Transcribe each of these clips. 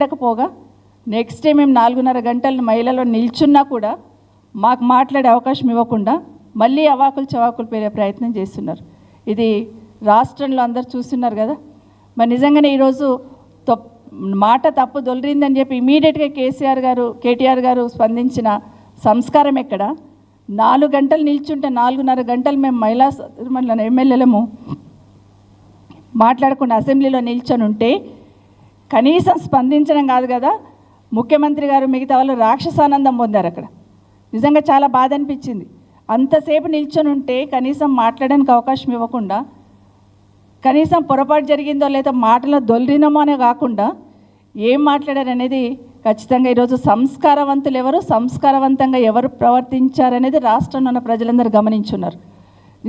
మాట్లాడకపోగా next day మేము 4:30 గంటలు మహిళలో నిల్చున్నా కూడా మాకు మాట్లాడే అవకాశం ఇవ్వకుండా మళ్ళీ అవాకులు చవాకులు పేరే ప్రయత్నం చేస్తున్నారు. ఇది రాష్ట్రంలో అందరు చూస్తున్నారు కదా. మరి నిజంగానే ఈరోజు మాట తప్పు దొలిరిందని చెప్పి ఇమీడియట్గా కేటీఆర్ గారు స్పందించిన సంస్కారం ఎక్కడ? 4 గంటలు నిల్చుంటే 4:30 గంటలు మేము మహిళా ఎమ్మెల్యేలము మాట్లాడకుండా అసెంబ్లీలో నిల్చొని ఉంటే కనీసం స్పందించడం కాదు కదా, ముఖ్యమంత్రి గారు మిగతా వాళ్ళు రాక్షసానందం పొందారు. అక్కడ నిజంగా చాలా బాధ అనిపించింది. అంతసేపు నిల్చొని ఉంటే కనీసం మాట్లాడడానికి అవకాశం ఇవ్వకుండా, కనీసం పొరపాటు జరిగిందో లేదా మాటలో దొల్లినమో అనే కాకుండా ఏం మాట్లాడారు అనేది ఖచ్చితంగా ఈరోజు సంస్కారవంతులు ఎవరు, సంస్కారవంతంగా ఎవరు ప్రవర్తించారనేది రాష్ట్రంలో ఉన్న ప్రజలందరూ గమనించున్నారు.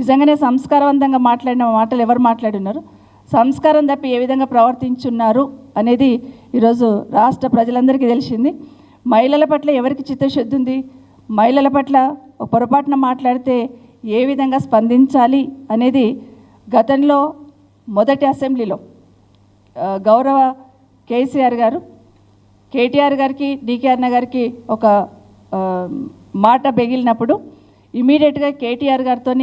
నిజంగానే సంస్కారవంతంగా మాట్లాడిన మాటలు ఎవరు మాట్లాడున్నారు, సంస్కారం తప్పి ఏ విధంగా ప్రవర్తించున్నారు అనేది ఈరోజు రాష్ట్ర ప్రజలందరికీ తెలిసింది. మహిళల పట్ల ఎవరికి చిత్తశుద్ధి ఉంది, మహిళల పట్ల పొరపాటున మాట్లాడితే ఏ విధంగా స్పందించాలి అనేది గతంలో మొదటి అసెంబ్లీలో గౌరవ కేసీఆర్ గారు కేటీఆర్ గారికి డీకే అన్న గారికి ఒక మాట బెగిలినప్పుడు ఇమీడియట్గా కేటీఆర్ గారితో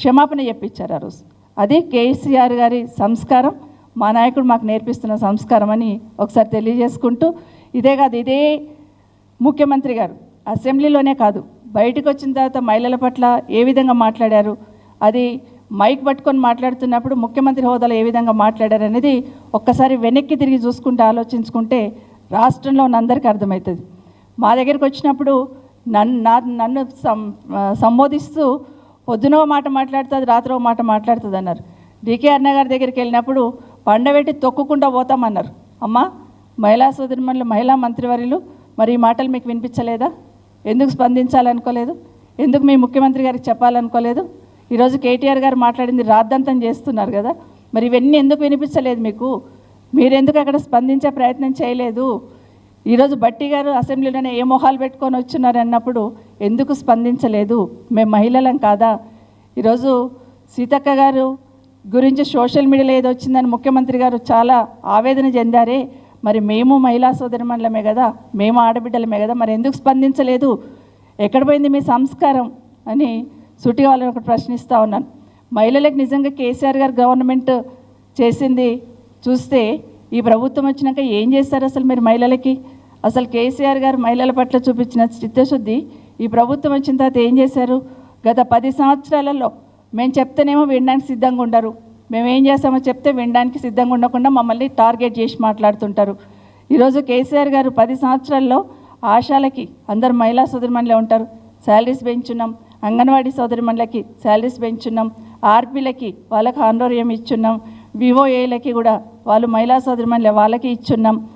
క్షమాపణ చెప్పించారు ఆ రోజు. అది కేసీఆర్ గారి సంస్కారం, మా నాయకుడు మాకు నేర్పిస్తున్న సంస్కారం అని ఒకసారి తెలియజేసుకుంటూ, ఇదే కాదు ఇదే ముఖ్యమంత్రి గారు అసెంబ్లీలోనే కాదు బయటకు వచ్చిన తర్వాత మహిళల పట్ల ఏ విధంగా మాట్లాడారు, అది మైక్ పట్టుకొని మాట్లాడుతున్నప్పుడు ముఖ్యమంత్రి హోదాలో ఏ విధంగా మాట్లాడారు అనేది ఒక్కసారి వెనక్కి తిరిగి చూసుకుంటే ఆలోచించుకుంటే రాష్ట్రంలో ఉన్న అందరికీ అర్థమవుతుంది. మా దగ్గరికి వచ్చినప్పుడు నన్ను సంబోధిస్తూ పొద్దునో మాట మాట్లాడుతుంది, రాత్రో మాట మాట్లాడుతుంది అన్నారు. డీకే అన్న గారి దగ్గరికి వెళ్ళినప్పుడు పండబెట్టి తొక్కుకుంటూ పోతామన్నారు. అమ్మ మహిళా సోదరిమణులు, మహిళా మంత్రివర్యులు, మరి ఈ మాటలు మీకు వినిపించలేదా? ఎందుకు స్పందించాలనుకోలేదు? ఎందుకు మీ ముఖ్యమంత్రి గారికి చెప్పాలనుకోలేదు? ఈరోజు కేటీఆర్ గారు మాట్లాడింది రాద్దంతం చేస్తున్నారు కదా, మరి ఇవన్నీ ఎందుకు వినిపించలేదు మీకు? మీరెందుకు అక్కడ స్పందించే ప్రయత్నం చేయలేదు? ఈరోజు బట్టి గారు అసెంబ్లీలోనే ఏ మొహాలు పెట్టుకొని వచ్చున్నారు అన్నప్పుడు ఎందుకు స్పందించలేదు? మేము మహిళలం కాదా? ఈరోజు సీతక్క గారు గురించి సోషల్ మీడియాలో ఏదో వచ్చిందని ముఖ్యమంత్రి గారు చాలా ఆవేదన చెందారే, మరి మేము మహిళా సోదరిమణులమే కదా, మేము ఆడబిడ్డలమే కదా, మరి ఎందుకు స్పందించలేదు? ఎక్కడ పోయింది మీ సంస్కారం అని సుటిగా వాళ్ళని ఒకటి ప్రశ్నిస్తూ ఉన్నాను. మహిళలకు నిజంగా కేసీఆర్ గారు గవర్నమెంట్ చేసింది చూస్తే ఈ ప్రభుత్వం వచ్చినాక ఏం చేస్తారు అసలు మీరు మహిళలకి? అసలు కేసీఆర్ గారు మహిళల పట్ల చూపించిన చిత్తశుద్ధి ఈ ప్రభుత్వం వచ్చిన తర్వాత ఏం చేశారు? గత 10 సంవత్సరాలలో మేము చెప్తేనేమో వినడానికి సిద్ధంగా ఉండరు, మేము ఏం చేస్తామో చెప్తే వినడానికి సిద్ధంగా ఉండకుండా మమ్మల్ని టార్గెట్ చేసి మాట్లాడుతుంటారు. ఈరోజు కేసీఆర్ గారు 10 సంవత్సరాల్లో ఆశాలకి అందరు మహిళా సోదరిమణులే ఉంటారు, శాలరీస్ పెంచున్నాం, అంగన్వాడీ సోదరిమణులకి శాలరీస్ పెంచున్నాం, ఆర్పీలకి వాళ్ళకి హానోరియం ఇచ్చున్నాం, వివోఏలకి కూడా వాళ్ళు మహిళా సోదరిమణులే వాళ్ళకి ఇచ్చున్నాం.